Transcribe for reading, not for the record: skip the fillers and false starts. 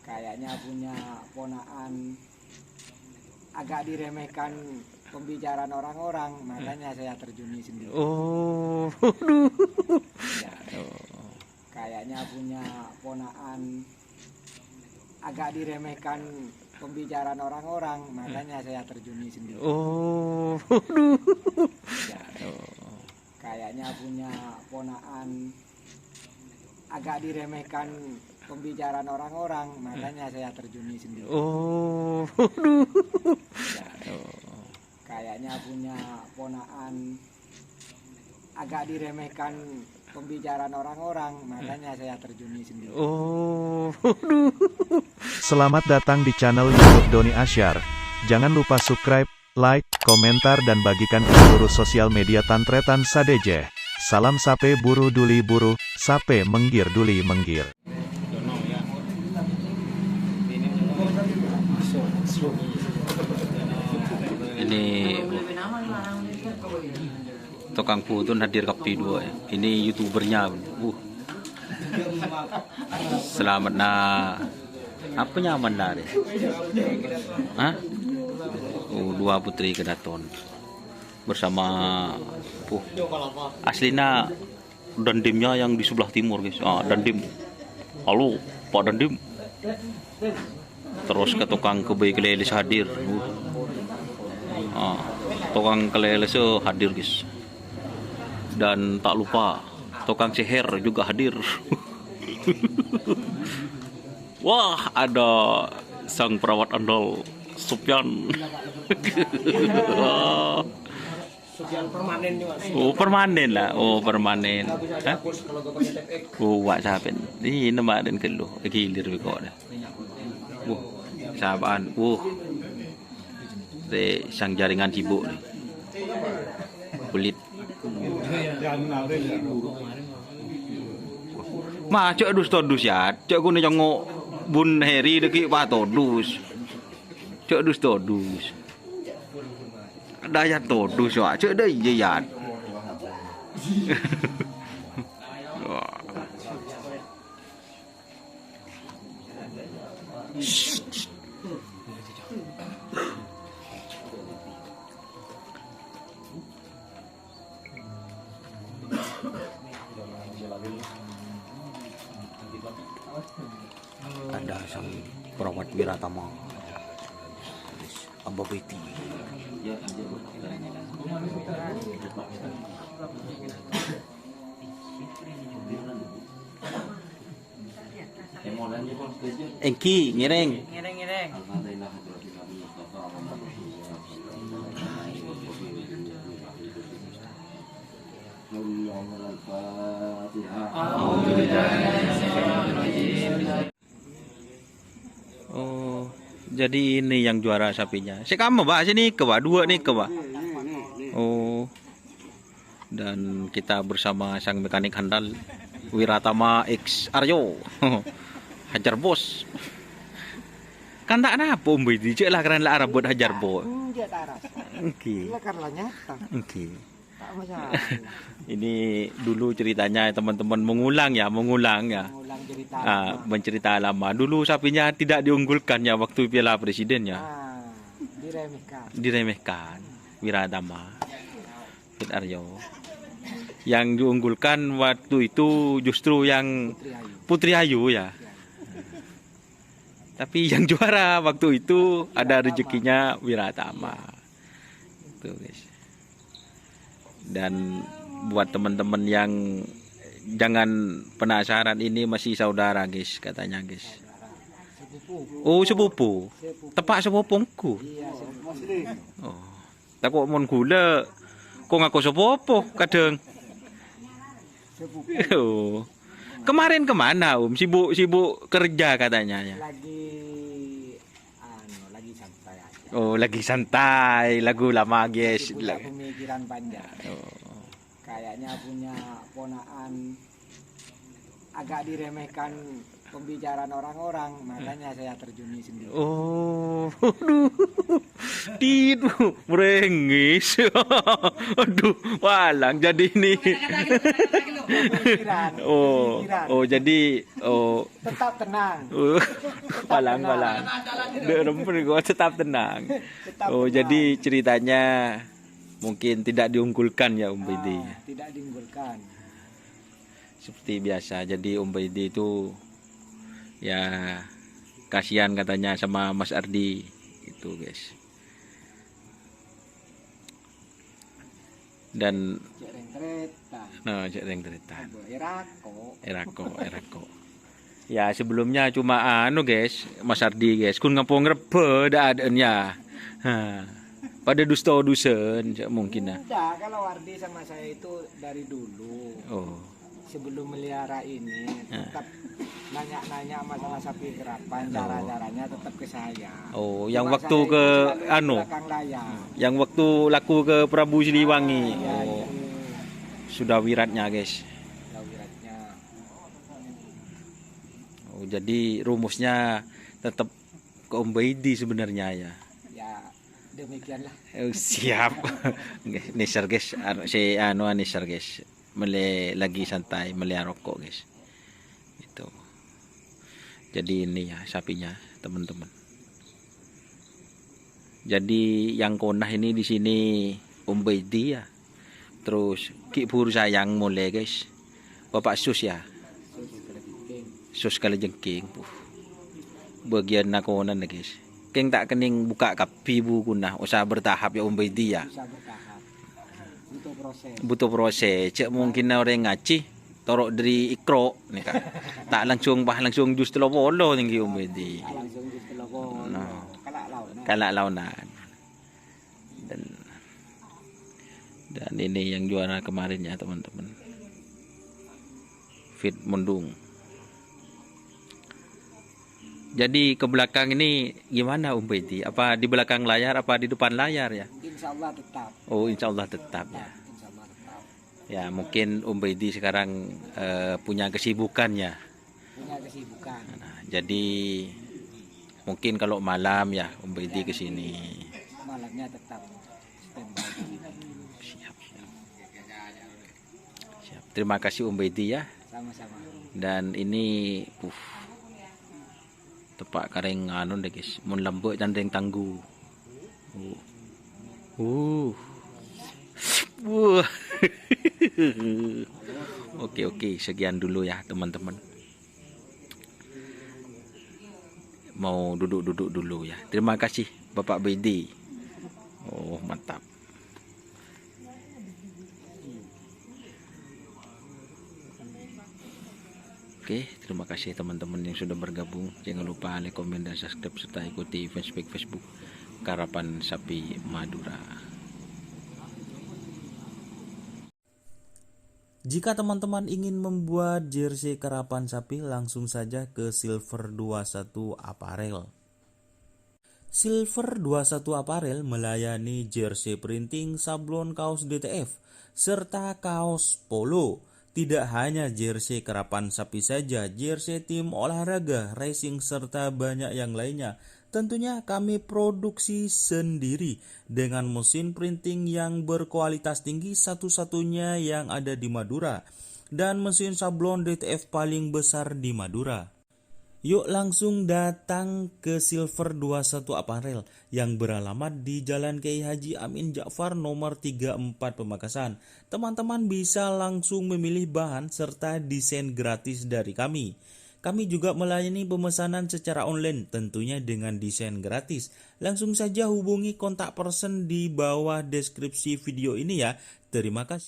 kayaknya punya ponakan agak diremehkan pembicaraan orang-orang, makanya saya terjuni sendiri. Oh, aduh. Ya, kayaknya punya ponakan agak diremehkan pembicaraan orang-orang, makanya saya terjuni sendiri. Oh, aduh. Ya, kayaknya punya ponakan agak diremehkan pembicaraan orang-orang, makanya saya terjuni sendiri. Oh, aduh. Ya, kayaknya punya ponakan agak diremehkan pembicaraan orang-orang, makanya saya terjuni sendiri. Oh, aduh. Selamat datang di channel YouTube Doni Asyar. Jangan lupa subscribe, like, komentar dan bagikan ke seluruh sosial media Tantretan Sadeje. Salam sape buru duli buru, sape menggir duli menggir. Ini tukang putun hadir kopi 2 ya. Ini youtubernya. Selamat apa nyaman dari? Hah? Dua putri kedaton bersama aslinya dandimnya yang di sebelah timur guys. Dandim. Halo Pak Dandim. Terus ke tukang kebay keleles hadir. Tukang keleles hadir guys. Dan tak lupa tukang seher juga hadir. Wah, ada sang perawat andal Sufyan. Sufyan permanen juga. Oh, permanen lah. Oh, permanen. Oh, wak sahabat. Ini nama dan keluh. Gilir kok dah. Sahabat. Sang jaringan sibuk nih. Kulit. Ma cok dus todus ya. Cok guna jongok bun heri deki pa todus. Cok dus todus. Daya todus ya. Cok dah iya. Ada sang perawat Wiratama Ababeti. Engki ngireng. Oh, jadi ini yang juara sapinya. Si kamu Pak sini ke Pak, 2 nih ke Pak. Oh. Dan kita bersama sang mekanik handal Wiratama X Aryo. Hajar bos. Kan tak napa umbi dijek lah karena lah buat hajar bos. Enggak taras. Oke. Karena nyata. Oke. Tak masalah. Ini dulu ceritanya teman-teman mengulang ya. Mengulang cerita. Mencerita lama. Dulu sapinya tidak diunggulkan ya waktu Piala Presiden ya. Diremehkan. Wiratama Fit Aryo. Yang diunggulkan waktu itu justru yang Putri Ayu ya. Tapi yang juara waktu itu ada rezekinya Wiratama. Itu guys. Dan buat teman-teman yang jangan penasaran, ini masih saudara guys katanya guys. Oh sepupu. Tepak sepupungku. Oh. Takut mon gula. Kok ngaku sepupu kadang. Oh. Kemarin kemana Sibuk kerja katanya ya. Lagi santai aja. Oh lagi santai. Lagu lama guys. Pemikiran panjang. Oh. Kayaknya punya ponakan agak diremehkan pembicaraan orang-orang, makanya saya terjuni sendiri. Oh, aduh, tidur, merengis, aduh, walang jadi ini. pemikiran. Oh, Pemikiran. oh jadi Tetap tenang. palang. Dek rempur gua tetap tenang. Tetap Oh, tenang. jadi ceritanya mungkin tidak diunggulkan ya Om Baidi. Tidak diunggulkan. Seperti biasa. Jadi Om Baidi itu ya kasihan katanya sama Mas Ardi itu, guys. Dan Cek reng-kereta. cek reng deretan. Erako. Erako. Ya sebelumnya cuma guys, Mas Ardi guys, kun ngapong ngrebe dak adanya. Pada dusta-dusen mungkin lah. Udah, kalau Wardi sama saya itu dari dulu. Oh. Sebelum melihara ini tetap nanya-nanya masalah sapi kerapan, cara-caranya tetap ke saya. Oh, yang Cuma waktu saya ke itu selalu di anu, belakang layar. yang waktu laku ke Prabu Siliwangi. Ya, Oh, itu sudah wiratnya guys. lawiratnya. Oh, jadi rumusnya tetap ke Om Baidi sebenarnya ya. Ya, demikianlah. Oh, siap. Nisar guys, nisar guys. Lagi santai melihara rokok guys. Itu. Jadi ini ya sapinya teman-teman. Jadi yang konah ini di sini Om Baidi ya. Terus Ki Pur sayang mulai guys. Bapak Sus ya. Sus kali jengking. Bagian nakonan guys. Keng tak kening buka kapi bu kunah. Usah bertahap ya Om Baidi ya. Bisa bertahap. Butuh proses. Butuh proses. Cek mungkin orang ngaci torok dari ikro nih kan. Tak langsung jus telopolo tinggi Om Baidi. Langsung di telepon. Nah. Kalak lawan. Kalak launan. Dan ini yang juara kemarin ya teman-teman. Fit Mundung. Jadi ke belakang ini gimana Om Baidi? Apa di belakang layar apa di depan layar ya? Insya Allah tetap. Oh, insya Allah tetap ya. Insya Allah tetap. Ya mungkin Om Baidi sekarang punya kesibukan ya. Punya kesibukan. Nah, jadi mungkin kalau malam ya Om Baidi ke sini. Malamnya tetap standby. Siap. Terima kasih Om Baidi ya. Sama-sama. Dan ini tepak kareng anu deh guys, mun lembut dan reng tangguh. Oke, sekian dulu ya teman-teman. Mau duduk-duduk dulu ya. Terima kasih Bapak Baidi. Oh, mantap. Oke, terima kasih teman-teman yang sudah bergabung. Jangan lupa like, komen, dan subscribe serta ikuti Facebook Karapan Sapi Madura. Jika teman-teman ingin membuat jersey karapan sapi, langsung saja ke Silver 21 Apparel. Silver 21 Apparel melayani jersey printing, sablon kaos DTF, serta kaos polo. Tidak hanya jersey karapan sapi saja, jersey tim olahraga, racing, serta banyak yang lainnya. Tentunya kami produksi sendiri dengan mesin printing yang berkualitas tinggi, satu-satunya yang ada di Madura, dan mesin sablon DTF paling besar di Madura. Yuk langsung datang ke Silver 21 Apparel yang beralamat di Jalan Kiai Haji Amin Ja'far nomor 34 Pemakasan. Teman-teman bisa langsung memilih bahan serta desain gratis dari kami. Kami juga melayani pemesanan secara online tentunya dengan desain gratis. Langsung saja hubungi kontak person di bawah deskripsi video ini ya. Terima kasih.